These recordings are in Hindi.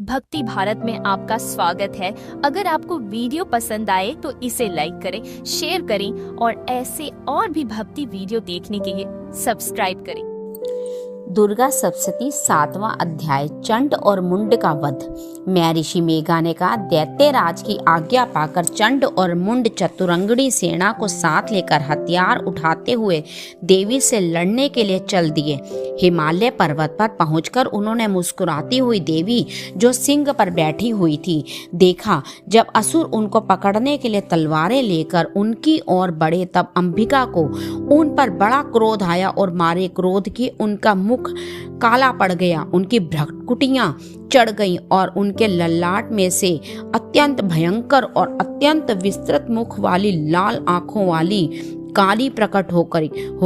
भक्ति भारत में आपका स्वागत है। अगर आपको वीडियो पसंद आए तो इसे लाइक करें, शेयर करें और ऐसे और भी भक्ति वीडियो देखने के लिए सब्सक्राइब करें। दुर्गा सप्तशती 7वां अध्याय चंड और मुंड का वध। महर्षि मेघा ने कहा, दैत्यराज की आज्ञा पाकर चंड और मुंड चतुरंगड़ी सेना को साथ लेकर हथियार उठाते हुए देवी से लड़ने के लिए चल दिए। हिमालय पर्वत पर पहुंचकर उन्होंने मुस्कुराती हुई देवी जो सिंह पर बैठी हुई थी देखा। जब असुर उनको पकड़ने के लिए तलवारें लेकर उनकी ओर बढ़े तब अंबिका को उन पर बड़ा क्रोध आया और मारे क्रोध की उनका मुख काला पड़ गया, उनकी भ्रुकुटियां चढ़ गईं और उनके ललाट में से अत्यंत भयंकर और अत्यंत विस्तृत मुख वाली लाल आंखों वाली काली प्रकट हो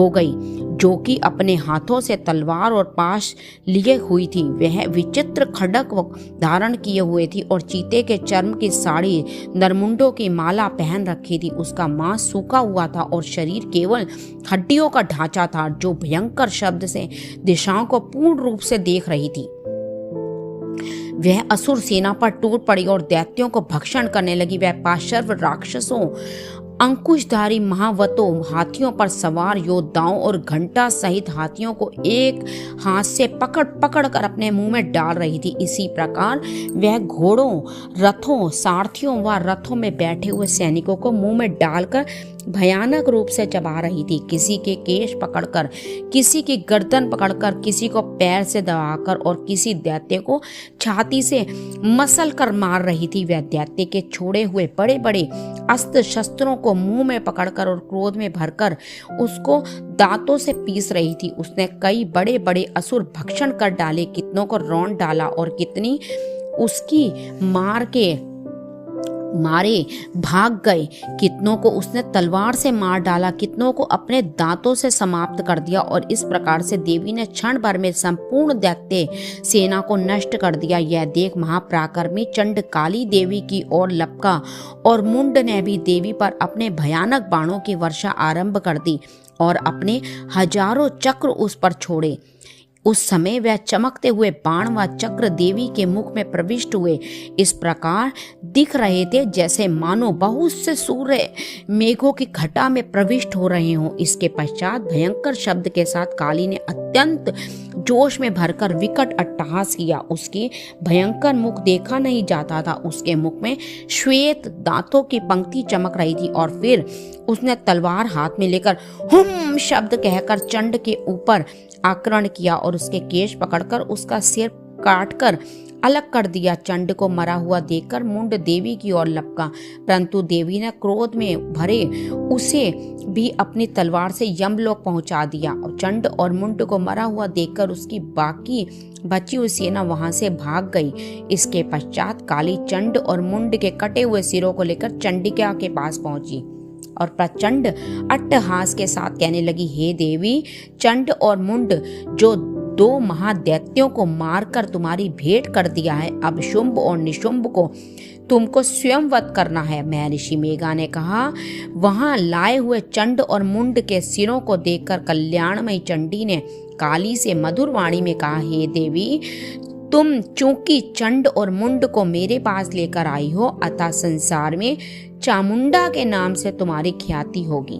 गई, जो कि अपने हाथों से तलवार और पाश लिए हुई थी। वह विचित्र खड्ग धारण किए हुए थी और चीते के चर्म की साड़ी नरमुंडों की माला पहन रखी थी। उसका मांस सूखा हुआ था और शरीर केवल हड्डियों का ढांचा था, जो भयंकर शब्द से दिशाओं को पूर्ण रूप से देख रही थी। वह असुर सेना पर टूट पड़ी और दैत्यों को भक्षण करने लगी। वह पाशर्व राक्षसों, अंकुशधारी महावतों, हाथियों पर सवार योद्धाओं और घंटा सहित हाथियों को एक हाथ से पकड़ पकड़ कर अपने मुंह में डाल रही थी। इसी प्रकार वह घोड़ों, रथों, सारथियों व रथों में बैठे हुए सैनिकों को मुंह में डालकर भयानक रूप से चबा रही थी। किसी के केश पकड़कर, किसी की गर्दन पकड़कर, किसी को पैर से दबाकर और किसी दैत्य को छाती से मसल कर मार रही थी। वह दैत्य के छोड़े हुए बड़े बड़े अस्त्र शस्त्रों को मुंह में पकड़कर और क्रोध में भरकर उसको दांतों से पीस रही थी। उसने कई बड़े बड़े असुर भक्षण कर डाले, कितनों को रौंद डाला और कितनी उसकी मारे भाग गए। कितनों को उसने तलवार से मार डाला, कितनों को अपने दांतों से समाप्त कर दिया। और इस प्रकार से देवी ने क्षण भर में संपूर्ण दैत्य सेना को नष्ट कर दिया। यह देख महापराक्रमी चंड काली देवी की ओर लपका और मुंड ने भी देवी पर अपने भयानक बाणों की वर्षा आरंभ कर दी और अपने हजारों चक्र उस पर छोड़े। उस समय वह चमकते हुए बाण व चक्र देवी के मुख में प्रविष्ट हुए इस प्रकार दिख रहे थे जैसे मानो बहुत से सूर्य मेघों की घटा में प्रविष्ट हो रहे हों। इसके पश्चात भयंकर शब्द के साथ काली ने अत्यंत जोश में भरकर विकट अट्टहास किया। उसके भयंकर मुख देखा नहीं जाता था। उसके मुख में श्वेत दांतों की पंक्ति चमक रही थी और फिर उसने तलवार हाथ में लेकर हुम शब्द कहकर चंड के ऊपर आक्रमण किया और उसके केश पकड़कर उसका सिर काटकर अलग कर दिया। चंड को मरा हुआ देखकर मुंड देवी की ओर लपका, परंतु देवी ने क्रोध में भरे उसे भी अपनी तलवार से यमलोक पहुंचा दिया। और चंड और मुंड को मरा हुआ देखकर उसकी बाकी बची हुई सेना वहां से भाग गई। इसके पश्चात काली चंड और मुंड के कटे हुए सिरों को लेकर चंडिका के पास पहुंची और प्रचंड अट्टहास के साथ कहने लगी, हे देवी, चंड और मुंड जो दो महादैत्यों को मारकर तुम्हारी भेंट कर दिया है, अब शुंभ और निशुंभ को तुमको स्वयं वध करना है। महर्षि मेघा ने कहा, वहां लाए हुए चंड और मुंड के सिरों को देखकर कल्याणमयी चंडी ने काली से मधुर वाणी में कहा, हे देवी, तुम चूंकि चंड और मुंड को मेरे पास लेकर आई हो, अतः संसार में चामुंडा के नाम से तुम्हारी ख्याति होगी।